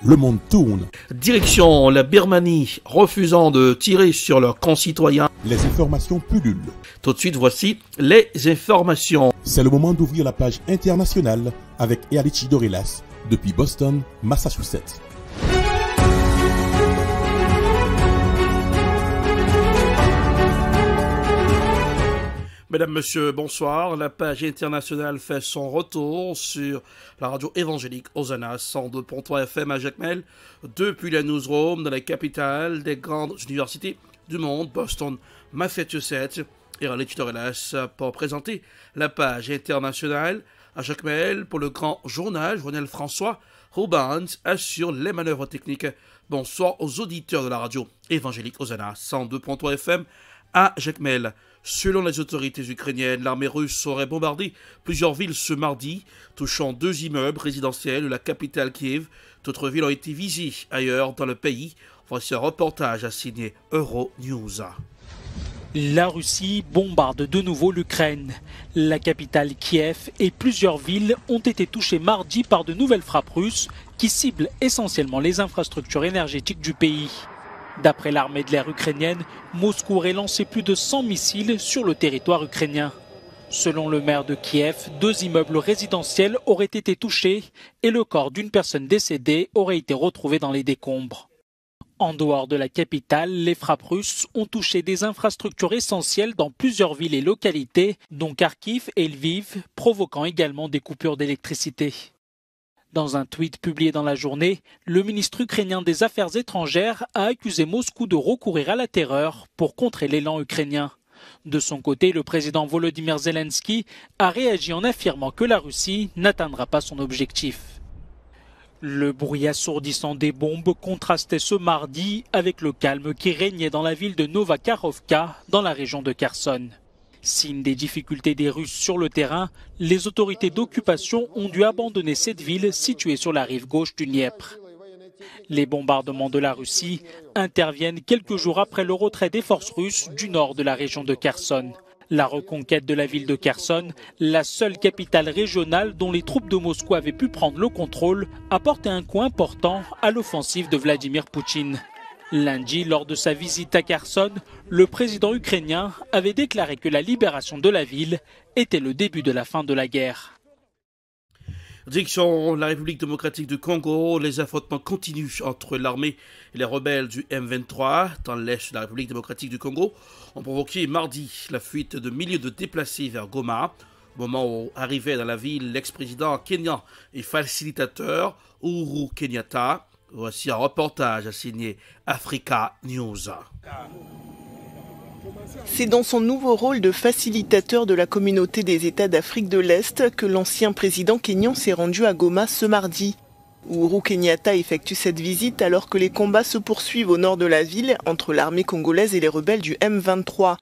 le monde tourne. Direction la Birmanie, refusant de tirer sur leurs concitoyens. Les informations pullulent. Tout de suite, voici les informations. C'est le moment d'ouvrir la page internationale avec Ealichi Dorelas depuis Boston, Massachusetts. Mesdames, Messieurs, bonsoir. La page internationale fait son retour sur la radio évangélique Hosanna 102.3 FM à Jacmel depuis la newsroom de la capitale des grandes universités du monde, Boston, Massachusetts. Et Ealichi Dorelas pour présenter la page internationale à Jacmel pour le grand journal François Rubens assure les manœuvres techniques. Bonsoir aux auditeurs de la radio évangélique Hosanna 102.3 FM à Jacmel. Selon les autorités ukrainiennes, l'armée russe aurait bombardé plusieurs villes ce mardi, touchant 2 immeubles résidentiels de la capitale Kiev. D'autres villes ont été visées ailleurs dans le pays. Voici un reportage à signer Euronews. La Russie bombarde de nouveau l'Ukraine. La capitale Kiev et plusieurs villes ont été touchées mardi par de nouvelles frappes russes qui ciblent essentiellement les infrastructures énergétiques du pays. D'après l'armée de l'air ukrainienne, Moscou aurait lancé plus de 100 missiles sur le territoire ukrainien. Selon le maire de Kiev, 2 immeubles résidentiels auraient été touchés et le corps d'une personne décédée aurait été retrouvé dans les décombres. En dehors de la capitale, les frappes russes ont touché des infrastructures essentielles dans plusieurs villes et localités, dont Kharkiv et Lviv, provoquant également des coupures d'électricité. Dans un tweet publié dans la journée, le ministre ukrainien des Affaires étrangères a accusé Moscou de recourir à la terreur pour contrer l'élan ukrainien. De son côté, le président Volodymyr Zelensky a réagi en affirmant que la Russie n'atteindra pas son objectif. Le bruit assourdissant des bombes contrastait ce mardi avec le calme qui régnait dans la ville de Novakharovka, dans la région de Kherson. Signe des difficultés des Russes sur le terrain, les autorités d'occupation ont dû abandonner cette ville située sur la rive gauche du Dniepr. Les bombardements de la Russie interviennent quelques jours après le retrait des forces russes du nord de la région de Kherson. La reconquête de la ville de Kherson, la seule capitale régionale dont les troupes de Moscou avaient pu prendre le contrôle, a porté un coup important à l'offensive de Vladimir Poutine. Lundi, lors de sa visite à Kherson, le président ukrainien avait déclaré que la libération de la ville était le début de la fin de la guerre. Direction la République démocratique du Congo, les affrontements continuent entre l'armée et les rebelles du M23 dans l'est de la République démocratique du Congo ont provoqué mardi la fuite de milliers de déplacés vers Goma. Au moment où arrivait dans la ville l'ex-président kenyan et facilitateur Uhuru Kenyatta. Voici un reportage à signer Africa News. C'est dans son nouveau rôle de facilitateur de la communauté des États d'Afrique de l'Est que l'ancien président kényan s'est rendu à Goma ce mardi. Uhuru Kenyatta effectue cette visite alors que les combats se poursuivent au nord de la ville entre l'armée congolaise et les rebelles du M23.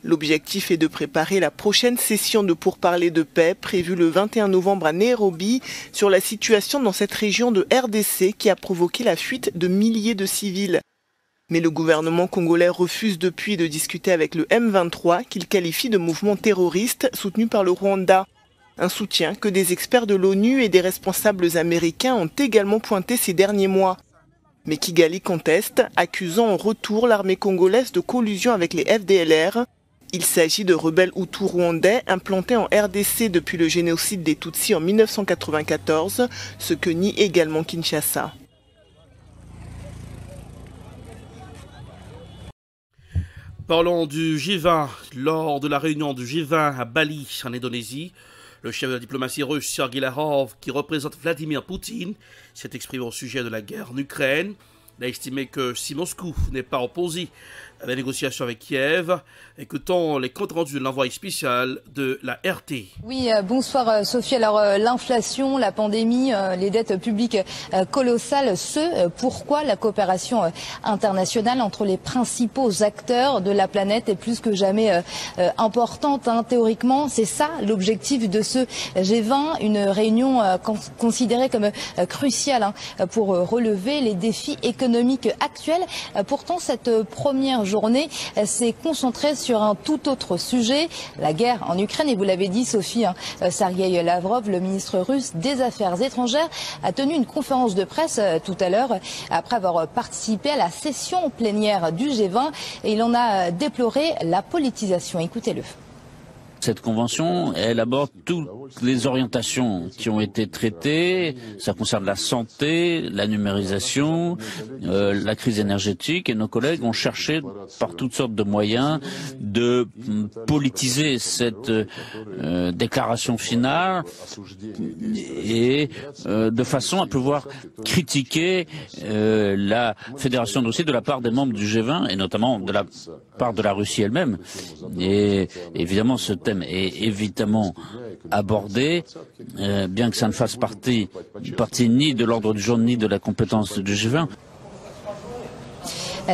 L'objectif est de préparer la prochaine session de pourparlers de paix prévue le 21 novembre à Nairobi sur la situation dans cette région de RDC qui a provoqué la fuite de milliers de civils. Mais le gouvernement congolais refuse depuis de discuter avec le M23 qu'il qualifie de mouvement terroriste soutenu par le Rwanda. Un soutien que des experts de l'ONU et des responsables américains ont également pointé ces derniers mois. Mais Kigali conteste, accusant en retour l'armée congolaise de collusion avec les FDLR. Il s'agit de rebelles hutus rwandais implantés en RDC depuis le génocide des Tutsis en 1994, ce que nie également Kinshasa. Parlons du G20. Lors de la réunion du G20 à Bali, en Indonésie, le chef de la diplomatie russe, Sergei Lavrov, qui représente Vladimir Poutine, s'est exprimé au sujet de la guerre en Ukraine. Il a estimé que si Moscou n'est pas opposé à la négociation avec Kiev, écoutons les comptes rendus de l'envoyé spécial de la RT. Oui, bonsoir Sophie. Alors l'inflation, la pandémie, les dettes publiques colossales, pourquoi la coopération internationale entre les principaux acteurs de la planète est plus que jamais importante. Théoriquement, c'est ça l'objectif de ce G20, une réunion considérée comme cruciale pour relever les défis économiques actuels. Pourtant, cette première journée s'est concentrée sur un tout autre sujet, la guerre en Ukraine. Et vous l'avez dit, Sophie, Sergueï Lavrov, le ministre russe des Affaires étrangères, a tenu une conférence de presse tout à l'heure après avoir participé à la session plénière du G20 et il en a déploré la politisation. Écoutez-le. Cette convention, elle aborde toutes les orientations qui ont été traitées. Ça concerne la santé, la numérisation, la crise énergétique. Et nos collègues ont cherché par toutes sortes de moyens de politiser cette déclaration finale et de façon à pouvoir critiquer la Fédération de Russie de la part des membres du G20 et notamment de la part de la Russie elle-même. Et évidemment, ce thème est évidemment abordé, bien que ça ne fasse partie ni de l'ordre du jour ni de la compétence du G20.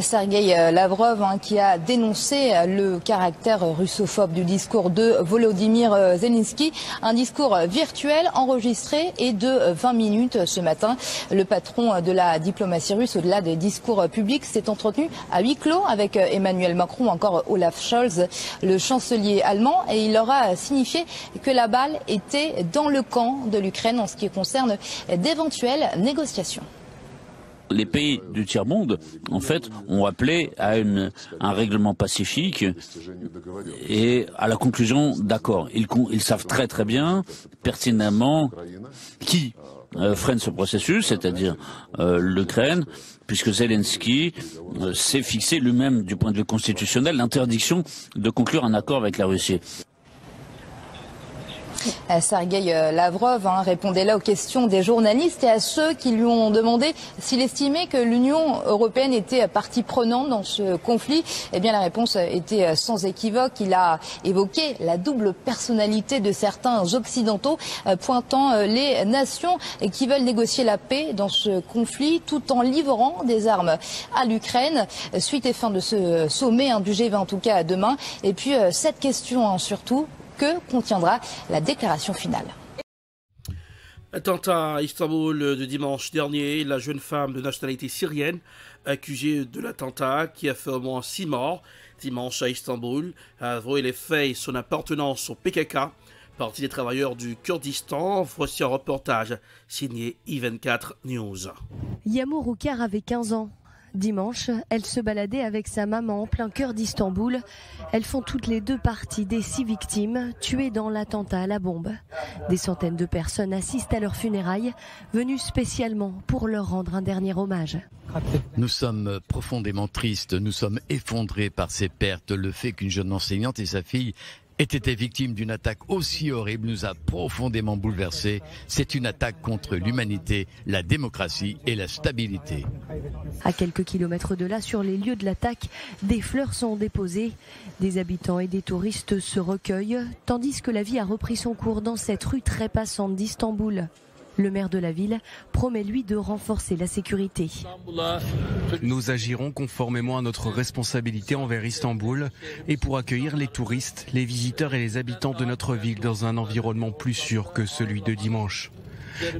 Sergueï Lavrov qui a dénoncé le caractère russophobe du discours de Volodymyr Zelensky, un discours virtuel enregistré et de 20 minutes ce matin. Le patron de la diplomatie russe, au-delà des discours publics, s'est entretenu à huis clos avec Emmanuel Macron ou encore Olaf Scholz, le chancelier allemand, et il leur a signifié que la balle était dans le camp de l'Ukraine en ce qui concerne d'éventuelles négociations. Les pays du tiers-monde, en fait, ont appelé à un règlement pacifique et à la conclusion d'accords. Ils savent très très bien, pertinemment, qui freine ce processus, c'est-à-dire l'Ukraine, puisque Zelensky s'est fixé lui-même, du point de vue constitutionnel, l'interdiction de conclure un accord avec la Russie. Sergueï Lavrov répondait là aux questions des journalistes et à ceux qui lui ont demandé s'il estimait que l'Union européenne était partie prenante dans ce conflit. Eh bien, la réponse était sans équivoque. Il a évoqué la double personnalité de certains occidentaux, pointant les nations qui veulent négocier la paix dans ce conflit tout en livrant des armes à l'Ukraine. Suite et fin de ce sommet du G20, en tout cas demain. Et puis cette question surtout, que contiendra la déclaration finale? Attentat à Istanbul de dimanche dernier, la jeune femme de nationalité syrienne accusée de l'attentat qui a fait au moins 6 morts dimanche à Istanbul a avoué les faits et son appartenance au PKK, Parti des travailleurs du Kurdistan. Voici un reportage signé I24 News. Yağmur Roukar avait 15 ans. Dimanche, elle se baladait avec sa maman en plein cœur d'Istanbul. Elles font toutes les deux partie des 6 victimes tuées dans l'attentat à la bombe. Des centaines de personnes assistent à leurs funérailles, venues spécialement pour leur rendre un dernier hommage. Nous sommes profondément tristes, nous sommes effondrés par ces pertes. Le fait qu'une jeune enseignante et sa fille aient été victimes d'une attaque aussi horrible nous a profondément bouleversés. C'est une attaque contre l'humanité, la démocratie et la stabilité. À quelques kilomètres de là, sur les lieux de l'attaque, des fleurs sont déposées. Des habitants et des touristes se recueillent, tandis que la vie a repris son cours dans cette rue très passante d'Istanbul. Le maire de la ville promet lui de renforcer la sécurité. Nous agirons conformément à notre responsabilité envers Istanbul et pour accueillir les touristes, les visiteurs et les habitants de notre ville dans un environnement plus sûr que celui de dimanche.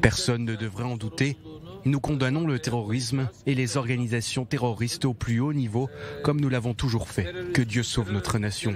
Personne ne devrait en douter. Nous condamnons le terrorisme et les organisations terroristes au plus haut niveau, comme nous l'avons toujours fait. Que Dieu sauve notre nation.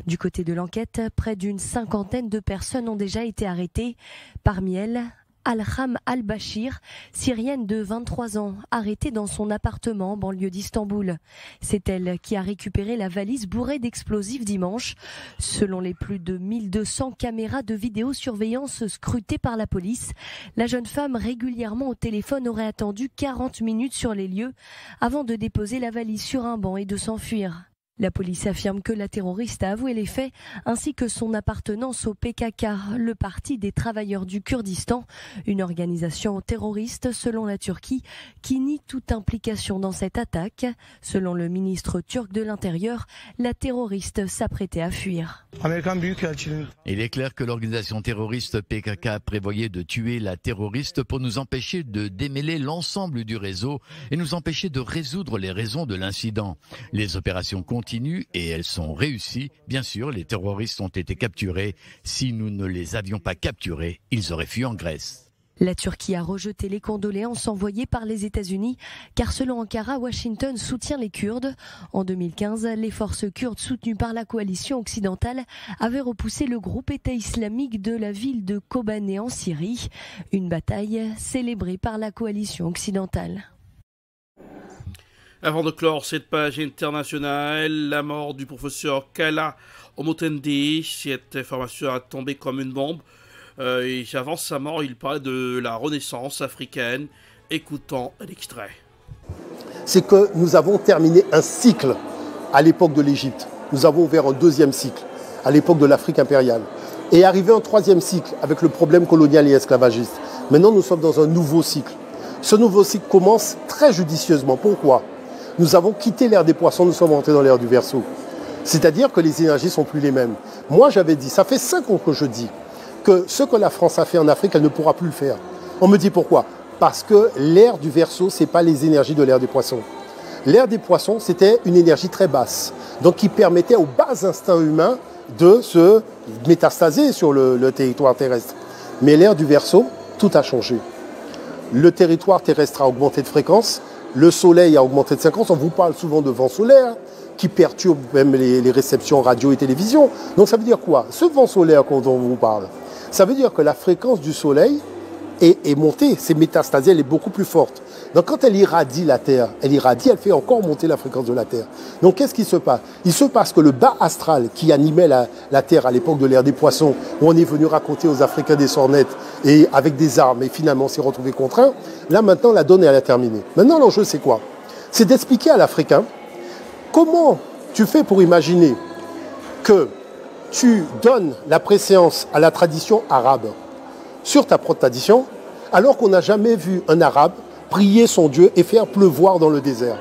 Du côté de l'enquête, près d'une 50aine de personnes ont déjà été arrêtées. Parmi elles, Alham Al-Bashir, syrienne de 23 ans, arrêtée dans son appartement en banlieue d'Istanbul. C'est elle qui a récupéré la valise bourrée d'explosifs dimanche. Selon les plus de 1200 caméras de vidéosurveillance scrutées par la police, la jeune femme régulièrement au téléphone aurait attendu 40 minutes sur les lieux avant de déposer la valise sur un banc et de s'enfuir. La police affirme que la terroriste a avoué les faits ainsi que son appartenance au PKK, le Parti des travailleurs du Kurdistan, une organisation terroriste selon la Turquie qui nie toute implication dans cette attaque. Selon le ministre turc de l'Intérieur, la terroriste s'apprêtait à fuir. Il est clair que l'organisation terroriste PKK prévoyait de tuer la terroriste pour nous empêcher de démêler l'ensemble du réseau et nous empêcher de résoudre les raisons de l'incident. Les opérations continuent et elles sont réussies. Bien sûr, les terroristes ont été capturés. Si nous ne les avions pas capturés, ils auraient fui en Grèce. La Turquie a rejeté les condoléances envoyées par les États-Unis, car selon Ankara, Washington soutient les Kurdes. En 2015, les forces kurdes soutenues par la coalition occidentale avaient repoussé le groupe État islamique de la ville de Kobané en Syrie, une bataille célébrée par la coalition occidentale. Avant de clore cette page internationale, la mort du professeur Kala Omotende, cette information a tombé comme une bombe. Et avant sa mort, il parlait de la renaissance africaine. Écoutons l'extrait. C'est que nous avons terminé un cycle à l'époque de l'Égypte. Nous avons ouvert un deuxième cycle à l'époque de l'Afrique impériale. Et arrivé un troisième cycle avec le problème colonial et esclavagiste. Maintenant, nous sommes dans un nouveau cycle. Ce nouveau cycle commence très judicieusement. Pourquoi ? Nous avons quitté l'ère des poissons, nous sommes rentrés dans l'ère du Verseau. C'est-à-dire que les énergies ne sont plus les mêmes. Moi, j'avais dit, ça fait 5 ans que je dis, que ce que la France a fait en Afrique, elle ne pourra plus le faire. On me dit pourquoi ? Parce que l'ère du Verseau, ce n'est pas les énergies de l'ère des poissons. L'ère des poissons, c'était une énergie très basse, donc qui permettait aux bas instincts humains de se métastaser sur le territoire terrestre. Mais l'ère du Verseau, tout a changé. Le territoire terrestre a augmenté de fréquence, le soleil a augmenté de fréquence, on vous parle souvent de vent solaire, qui perturbe même les réceptions radio et télévision. Donc ça veut dire quoi ? Ce vent solaire dont on vous parle, ça veut dire que la fréquence du soleil est montée, c'est métastasé, elle est beaucoup plus forte. Donc quand elle irradie la Terre, elle fait encore monter la fréquence de la Terre. Donc qu'est-ce qui se passe ? Il se passe que le bas astral qui animait la Terre à l'époque de l'ère des poissons, où on est venu raconter aux Africains des sornettes et avec des armes, et finalement on s'est retrouvé contraint, là maintenant la donne elle a terminé. Maintenant l'enjeu c'est quoi ? C'est d'expliquer à l'Africain comment tu fais pour imaginer que tu donnes la préséance à la tradition arabe sur ta propre tradition, alors qu'on n'a jamais vu un arabe prier son Dieu et faire pleuvoir dans le désert.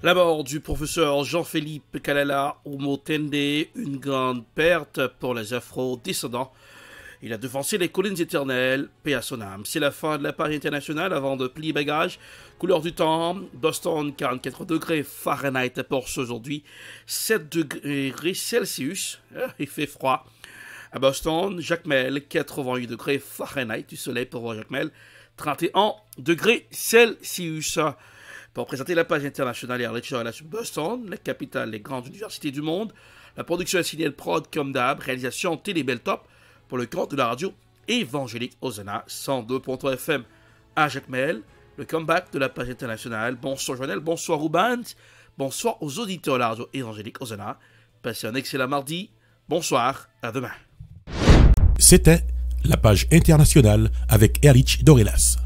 La mort du professeur Jean-Philippe Kalala Omotende, une grande perte pour les afro-descendants. Il a devancé les collines éternelles, paix à son âme. C'est la fin de la page internationale avant de plier bagages. Couleur du temps, Boston 44 degrés Fahrenheit pour ce aujourd'hui, 7 degrés Celsius, il fait froid. À Boston, Jacmel 88 degrés Fahrenheit, du soleil pour Jacmel, 31 degrés Celsius. Pour présenter la page internationale et Lecture à la Boston, la capitale des grandes universités du monde, la production est signée Prod comme d'hab, réalisation Télébeltop, pour le compte de la radio évangélique Hosanna 102.3 FM à Jacmel, le comeback de la page internationale. Bonsoir Joël, bonsoir Ruban, bonsoir aux auditeurs de la radio évangélique Hosanna. Passez un excellent mardi, bonsoir, à demain. C'était la page internationale avec Erlich Dorelas.